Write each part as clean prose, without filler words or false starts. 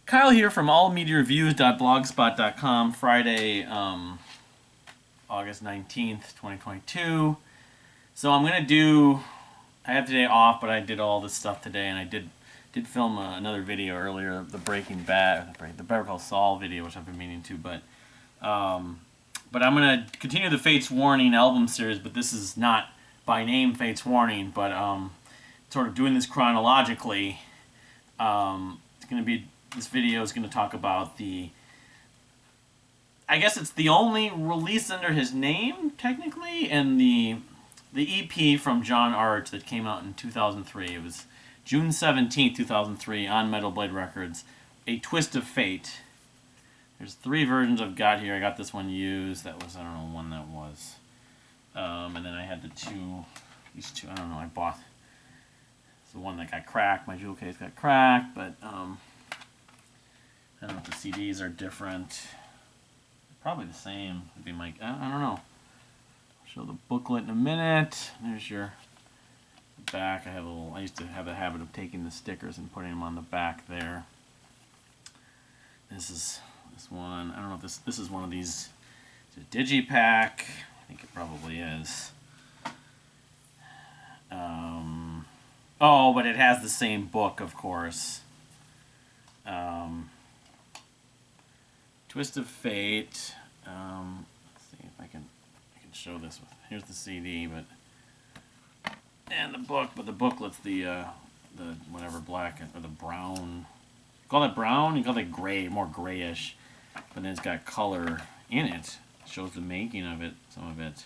Kyle here from allmediareviews.blogspot.com. Friday, August 19th, 2022. So I'm going to do... I have today off, but I did all this stuff today, and I did film another video earlier, the Breaking Bad, the Better Call Saul video, which I've been meaning to, but I'm going to continue the Fates Warning album series, but this is not by name Fates Warning, but sort of doing this chronologically. It's going to be... This video is going to talk about I guess it's the only release under his name, technically, and the EP from John Arch that came out in 2003. It was June 17th, 2003, on Metal Blade Records, A Twist of Fate. There's 3 versions I've got here. I got this one used. That was, I don't know when that was. And then I had these two, I don't know, I bought... It's the one that got cracked. My jewel case got cracked, but... I don't know if the CDs are different. Probably the same. Would be my... I don't know. I'll show the booklet in a minute. There's your back. I used to have the habit of taking the stickers and putting them on the back there. This one. I don't know if this is one of these. It's a digipack. I think it probably is. Oh, but it has the same book, of course. Twist of Fate. Let's see if I can show this. Here's the CD, and the book. But the booklet's the whatever black or the brown. You call that brown? You call that gray, more grayish. But then it's got color in it. It shows the making of it, some of it.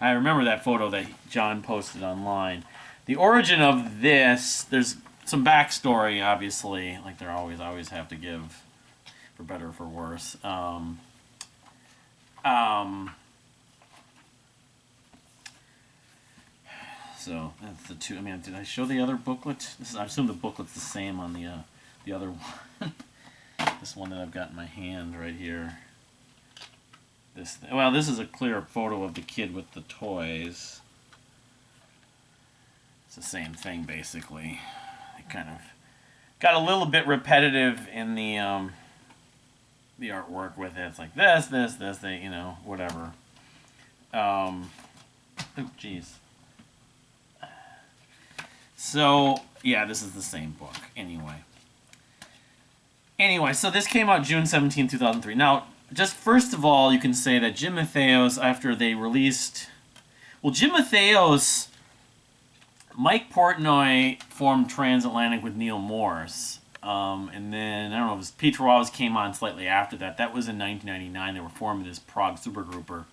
I remember that photo that John posted online. The origin of this, there's some backstory, obviously, like there always have to give. For better or for worse. So that's the two. I mean, did I show the other booklet? I assume the booklet's the same on the other one. This one that I've got in my hand right here. This is a clear photo of the kid with the toys. It's the same thing basically. It kind of got a little bit repetitive in the artwork with it. It's like this, whatever. Oh, jeez. So, yeah, this is the same book. Anyway, so this came out June 17, 2003. Now, just first of all, you can say that Jim Matheos, after they released... Well, Jim Matheos... Mike Portnoy formed Transatlantic with Neil Morse. And then, I don't know, it was Pete Rawes came on slightly after that. That was in 1999. They were forming this prog supergrouper.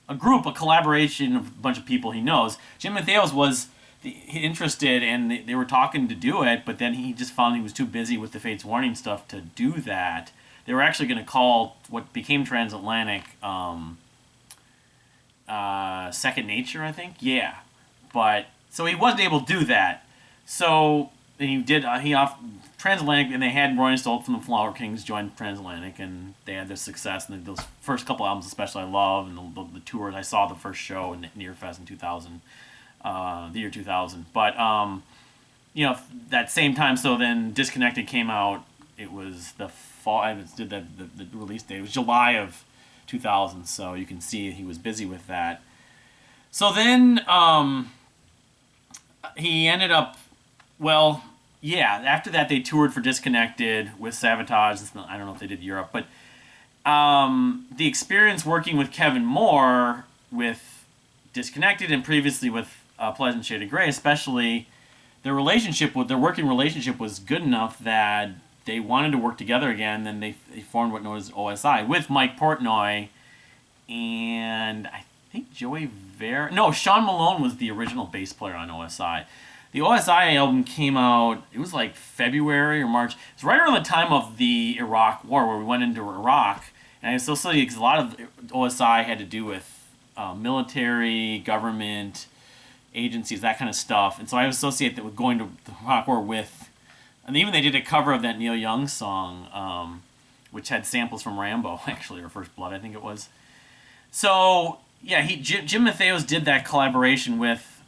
A collaboration of a bunch of people he knows. Jim Matheos was interested, and they were talking to do it, but then he just found he was too busy with the Fates Warning stuff to do that. They were actually going to call what became Transatlantic Second Nature, I think. Yeah. But, so he wasn't able to do that. So... he Transatlantic, and they had Roy Stolt from the Flower Kings join Transatlantic, and they had their success. And those first couple albums, especially, I love, and the tours. I saw the first show in Nearfest in 2000, the year 2000. But that same time, so then Disconnected came out. It was the fall. I did the release date. It was July of 2000. So you can see he was busy with that. So then he ended up. Well, yeah, after that they toured for Disconnected with Savatage. I don't know if they did Europe, but the experience working with Kevin Moore with Disconnected and previously with Pleasant Shade of Grey, especially, their working relationship was good enough that they wanted to work together again. Then they formed what known as OSI with Mike Portnoy and I think Joey Sean Malone was the original bass player on OSI. The OSI album came out, it was like February or March. It's right around the time of the Iraq War, where we went into Iraq. And I associate, because a lot of OSI had to do with military, government, agencies, that kind of stuff. And so I associate that with going to the Iraq War with... And even they did a cover of that Neil Young song, which had samples from Rambo, actually, or First Blood, I think it was. So, yeah, Jim Matheos did that collaboration with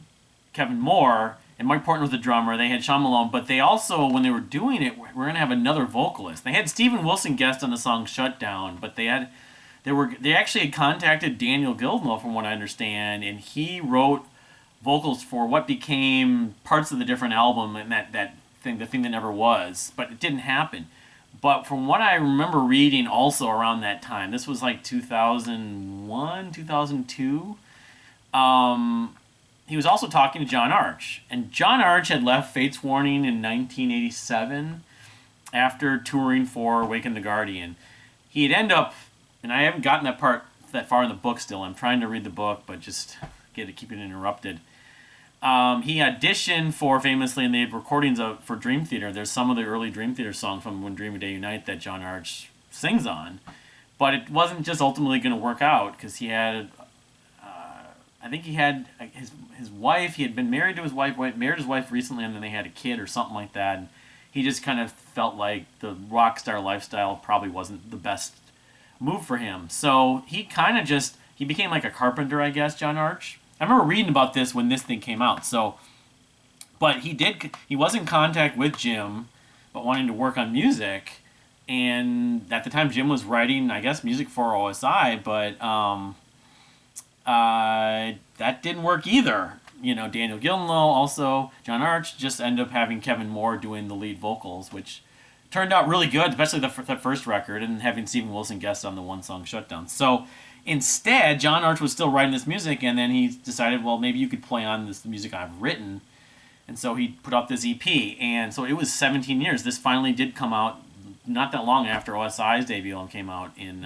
Kevin Moore, and Mike Portnoy was the drummer. They had Sean Malone, but they also, when they were doing it, were going to have another vocalist. They had Steven Wilson guest on the song "Shutdown," but they actually had contacted Daniel Gilmour, from what I understand, and he wrote vocals for what became parts of the different album and that thing, the thing that never was, but it didn't happen. But from what I remember reading also around that time, this was like 2001, 2002, he was also talking to John Arch. And John Arch had left Fates Warning in 1987 after touring for Awaken the Guardian. He'd end up, and I haven't gotten that far in the book still. I'm trying to read the book, but just keep it interrupted. He auditioned for, famously, and they had recordings for Dream Theater. There's some of the early Dream Theater songs from When Dream and Day Unite that John Arch sings on. But it wasn't just ultimately going to work out, because he had, I think he had his wife, he had been married to his wife, married his wife recently, and then they had a kid or something like that. And he just kind of felt like the rock star lifestyle probably wasn't the best move for him. So he kind of he became like a carpenter, I guess, John Arch. I remember reading about this when this thing came out. So, but he was in contact with Jim, but wanting to work on music. And at the time, Jim was writing, I guess, music for OSI, but that didn't work either. You know, Daniel Gilmour, also John Arch, just ended up having Kevin Moore doing the lead vocals, which turned out really good, especially the first record, and having Steven Wilson guest on the one song "Shutdown." So instead, John Arch was still writing this music, and then he decided, well, maybe you could play on the music I've written. And so he put up this EP, and so it was 17 years. This finally did come out not that long after OSI's debut album came out in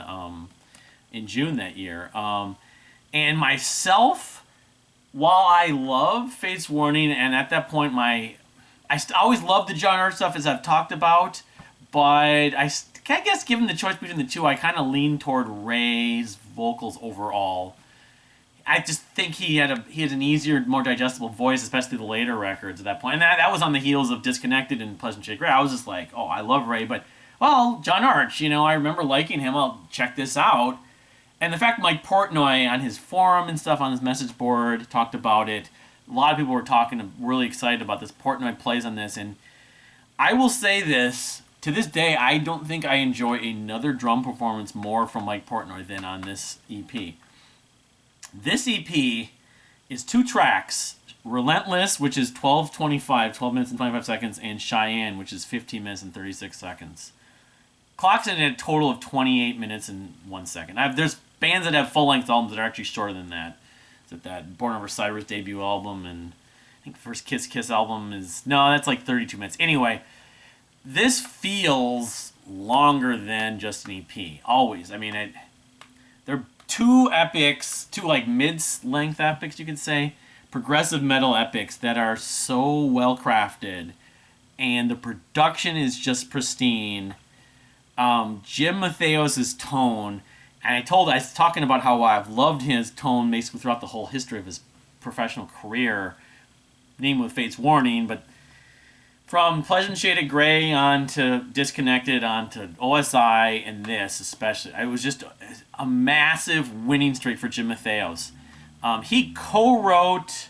June that year. And myself, while I love Fates Warning, and at that point I always loved the John Arch stuff, as I've talked about, but I guess given the choice between the two, I kind of lean toward Ray's vocals overall. I just think he had an easier, more digestible voice, especially the later records at that point. And that was on the heels of Disconnected and Pleasant Shade Gray. I was just like, oh, I love Ray, but, well, John Arch, I remember liking him. I'll check this out. And the fact Mike Portnoy on his forum and stuff on his message board talked about it. A lot of people were really excited about this. Portnoy plays on this, and I will say this. To this day, I don't think I enjoy another drum performance more from Mike Portnoy than on this EP. This EP is 2 tracks. Relentless, which is 12 minutes and 25 seconds, and Cheyenne, which is 15 minutes and 36 seconds. Clocks in at a total of 28 minutes and 1 second. There's bands that have full-length albums that are actually shorter than that. Is that Born Over Cyrus debut album, and I think First Kiss Kiss album that's like 32 minutes. Anyway, this feels longer than just an EP. Always. I mean, they're 2 epics, 2 like mid-length epics, you could say, progressive metal epics that are so well crafted, and the production is just pristine. Jim Matheos' tone, and I was talking about how I've loved his tone basically throughout the whole history of his professional career, namely with Fates Warning, but from Pleasant Shaded Gray on to Disconnected on to OSI and this especially, it was just a massive winning streak for Jim Matheos. He co-wrote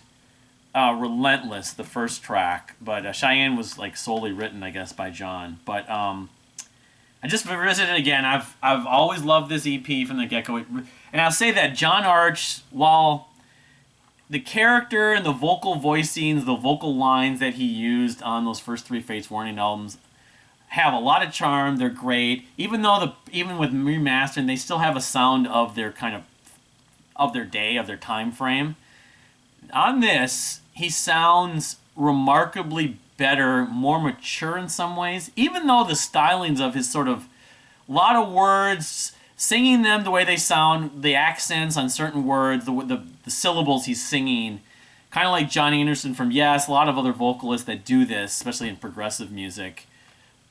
Relentless, the first track, but Cheyenne was like solely written, I guess, by John. But I just revisited it again. I've always loved this EP from the get-go. And I'll say that John Arch, while the character and the vocal voicings, the vocal lines that he used on those first 3 Fates Warning albums have a lot of charm. They're great. Even with remastering, they still have a sound of their of their day, of their time frame. On this, he sounds remarkably better, more mature in some ways, even though the stylings of his sort of lot of words, singing them the way they sound, the accents on certain words, the syllables he's singing, kind of like Johnny Anderson from Yes, a lot of other vocalists that do this, especially in progressive music.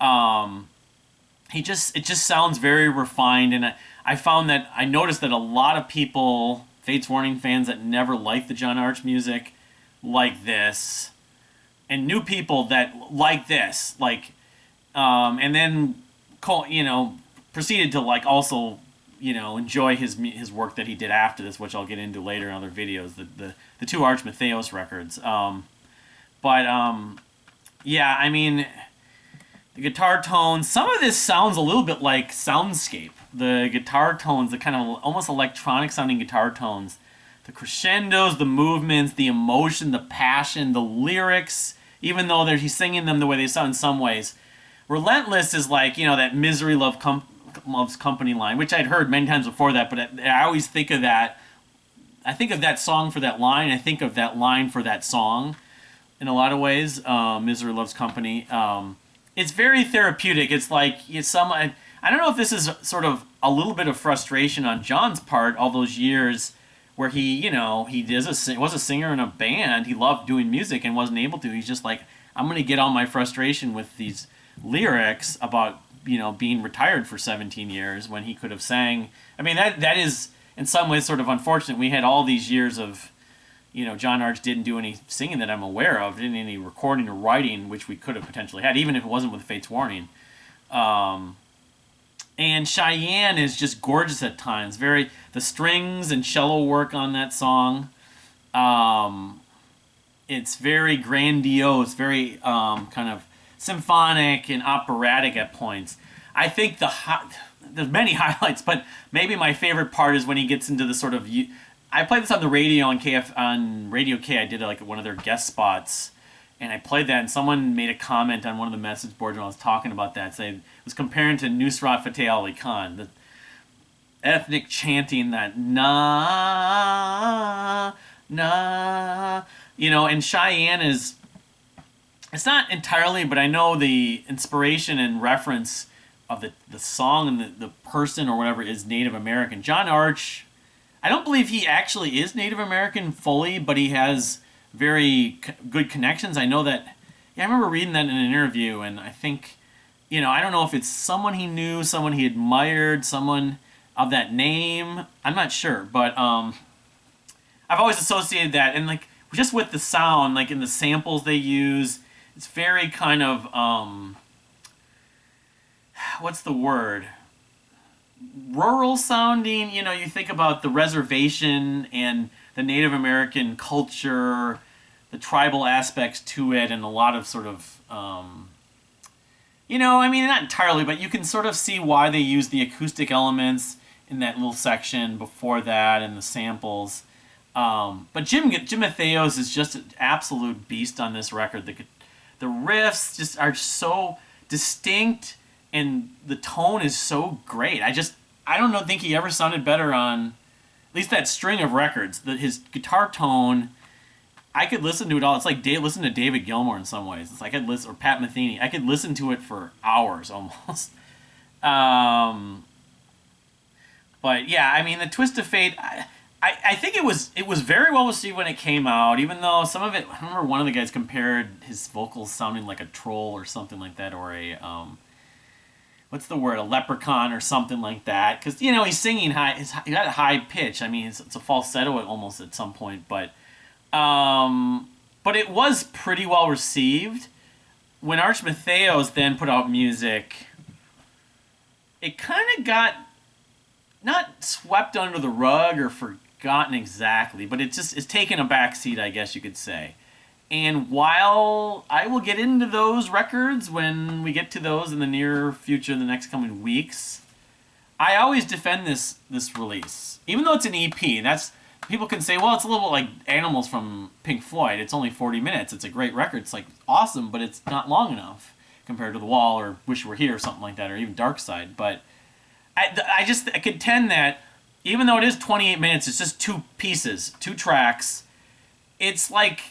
It just sounds very refined, and I noticed that a lot of people, Fates Warning fans that never liked the John Arch music, like this, and new people that like this, and then proceeded to also enjoy his work that he did after this, which I'll get into later in other videos, the 2 Arch Matheos records. But yeah, I mean, the guitar tones. Some of this sounds a little bit like Soundscape. The guitar tones, the kind of almost electronic sounding guitar tones, the crescendos, the movements, the emotion, the passion, the lyrics. Even though he's singing them the way they sound in some ways, Relentless is like, that Misery Loves Company line, which I'd heard many times before that, but I always think of that. I think of that song for that line. I think of that line for that song in a lot of ways. Misery Loves Company. It's very therapeutic. It's like I don't know if this is sort of a little bit of frustration on John's part all those years where he was a singer in a band. He loved doing music and wasn't able to. He's just like, I'm going to get all my frustration with these lyrics about, being retired for 17 years when he could have sang. I mean, that is in some ways sort of unfortunate. We had all these years of, John Arch didn't do any singing that I'm aware of, didn't any recording or writing, which we could have potentially had, even if it wasn't with Fates Warning. And Cheyenne is just gorgeous at times. The strings and cello work on that song. It's very grandiose, very kind of symphonic and operatic at points. I think there's many highlights, but maybe my favorite part is when he gets into the sort of. I played this on the radio on Radio K. I did like one of their guest spots. And I played that, and someone made a comment on one of the message boards when I was talking about that, saying it was comparing to Nusrat Fateh Ali Khan, the ethnic chanting that na na, and Cheyenne is. It's not entirely, but I know the inspiration and reference of the song and the person or whatever is Native American. John Arch, I don't believe he actually is Native American fully, but he has very good connections. I know that. I remember reading that in an interview, and I think, I don't know if it's someone he knew, someone he admired, someone of that name. I'm not sure, but I've always associated that, and like just with the sound, like in the samples they use, it's very kind of what's the word? Rural sounding. You think about the reservation and the Native American culture, the tribal aspects to it, and a lot of sort of, not entirely, but you can sort of see why they use the acoustic elements in that little section before that and the samples. But Jim Matheos is just an absolute beast on this record. The riffs just are so distinct, and the tone is so great. I don't think he ever sounded better on. At least that string of records, his guitar tone, I could listen to it all. It's like listen to David Gilmour in some ways. It's like or Pat Metheny. I could listen to it for hours almost. But yeah, I mean, the Twist of Fate. I think it was very well received when it came out. Even though some of it, I remember one of the guys compared his vocals sounding like a troll or something like that, or a what's the word? A leprechaun or something like that. Because, he's singing high. He got a high pitch. I mean, it's a falsetto almost at some point. But it was pretty well received. When Arch Matheos then put out music, it kind of got not swept under the rug or forgotten exactly, but it's taken a back seat, I guess you could say. And while I will get into those records when we get to those in the near future, in the next coming weeks, I always defend this release. Even though it's an EP, people can say, well, it's a little like Animals from Pink Floyd. It's only 40 minutes. It's a great record. It's like awesome, but it's not long enough compared to The Wall or Wish You Were Here or something like that, or even Dark Side. But I contend that even though it is 28 minutes, it's just two pieces, two tracks. It's like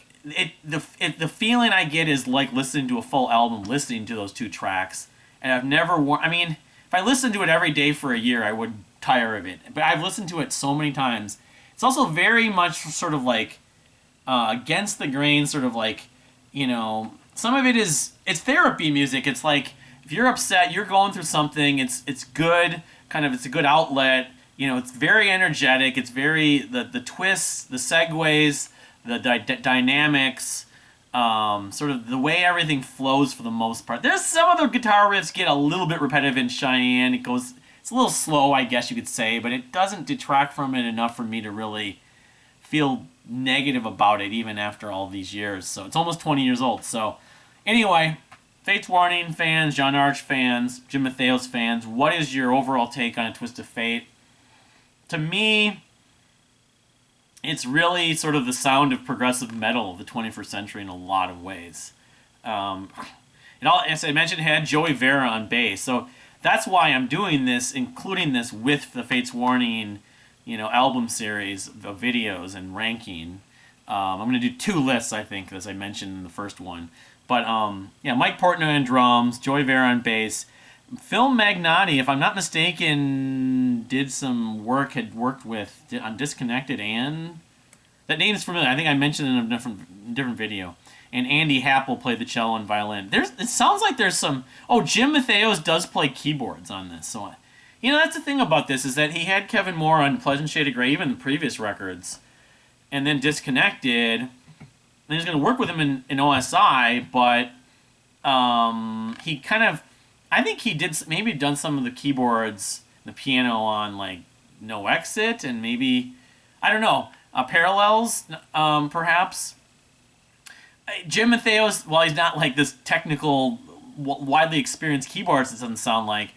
the feeling I get is like listening to a full album, listening to those two tracks. And I've never if I listened to it every day for a year, I would tire of it. But I've listened to it so many times. It's also very much sort of like against the grain, sort of like, some of it's therapy music. It's like if you're upset, you're going through something, it's good, it's a good outlet. It's very energetic. It's very the twists, the segues, the dynamics, sort of the way everything flows for the most part. There's some other guitar riffs get a little bit repetitive in Cheyenne. It's a little slow, I guess you could say, but it doesn't detract from it enough for me to really feel negative about it even after all these years. So it's almost 20 years old. So anyway, Fates Warning fans, John Arch fans, Jim Matheos fans, what is your overall take on A Twist of Fate? To me, it's really sort of the sound of progressive metal of the 21st century in a lot of ways. As I mentioned, it had Joey Vera on bass, so that's why I'm doing this, including this with the Fates Warning, album series of videos and ranking. I'm going to do 2 lists, I think, as I mentioned in the first one. But Mike Portnoy on drums, Joey Vera on bass. Phil Magnotti, if I'm not mistaken, had worked with on Disconnected, and that name is familiar. I think I mentioned it in a different video. And Andy Happel played the cello and violin. It sounds like there's some. Oh, Jim Matheos does play keyboards on this. So, that's the thing about this, is that he had Kevin Moore on Pleasant Shade of Grey, even the previous records, and then Disconnected. And he's going to work with him in OSI, but he kind of. I think he maybe done some of the keyboards, the piano on like No Exit, and maybe, I don't know, Parallels, perhaps. Jim Matheos, while he's not like this technical, widely experienced keyboardist, it doesn't sound like,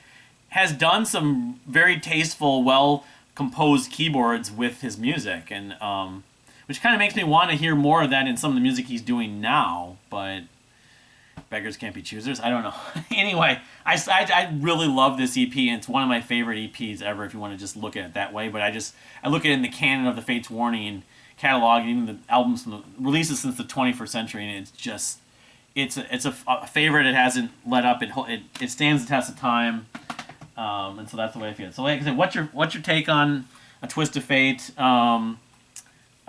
has done some very tasteful, well-composed keyboards with his music, and which kind of makes me want to hear more of that in some of the music he's doing now, but beggars can't be choosers. I don't know. Anyway, I really love this EP, and it's one of my favorite EPs ever, if you want to just look at it that way, but I look at it in the canon of the Fates Warning catalog, and even the albums from the releases since the 21st century, and it's just it's a favorite. It hasn't let up. It stands the test of time, and so that's the way I feel. So like I said, what's your take on A Twist of Fate?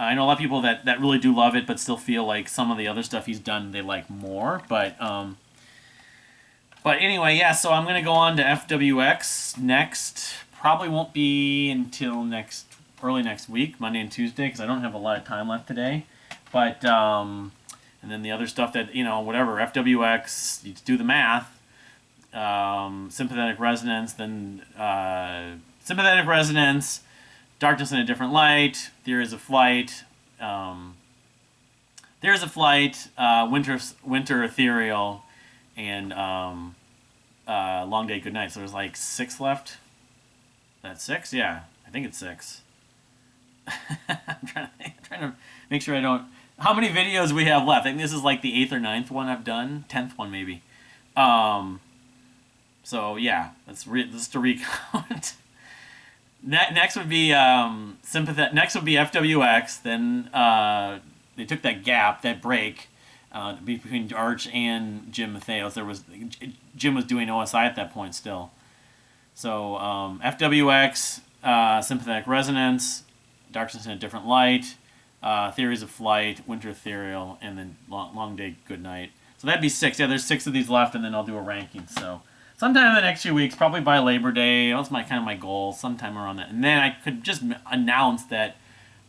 I know a lot of people that really do love it, but still feel like some of the other stuff he's done they like more. But anyway, yeah. So I'm gonna go on to FWX next. Probably won't be until early next week, Monday and Tuesday, because I don't have a lot of time left today. But and then the other stuff that whatever, FWX, you do the math. Sympathetic Resonance, then Sympathetic Resonance, Darkness in a Different Light, Theories of Flight, Winter Ethereal, and Long Day Good Night. So there's like 6 left. That's 6? Yeah, I think it's 6. I'm trying to make sure I don't. How many videos we have left? I think this is like the 8th or 9th one I've done, 10th one maybe. So yeah, let's to recount. Next would be Next would be FWX. Then they took that gap, that break between Arch and Jim Matheos. Jim was doing OSI at that point still. So FWX, Sympathetic Resonance, Darkness in a Different Light, Theories of Flight, Winter Ethereal, and then Long Day Good Night. So that'd be 6. Yeah, there's 6 of these left, and then I'll do a ranking. So sometime in the next few weeks, probably by Labor Day, that's my goal, sometime around that. And then I could just announce that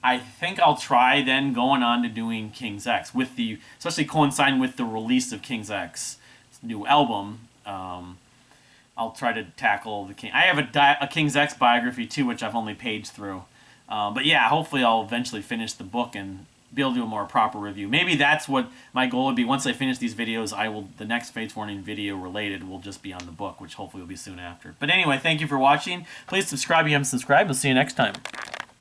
I think I'll try then going on to doing King's X, especially coinciding with the release of King's X's new album. I'll try to tackle the King. I have a King's X biography too, which I've only paged through. But yeah, hopefully I'll eventually finish the book and be able to do a more proper review. Maybe that's what my goal would be. Once I finish these videos, the next Fates Warning video related will just be on the book, which hopefully will be soon after. But anyway, thank you for watching. Please subscribe if you haven't subscribed. We'll see you next time.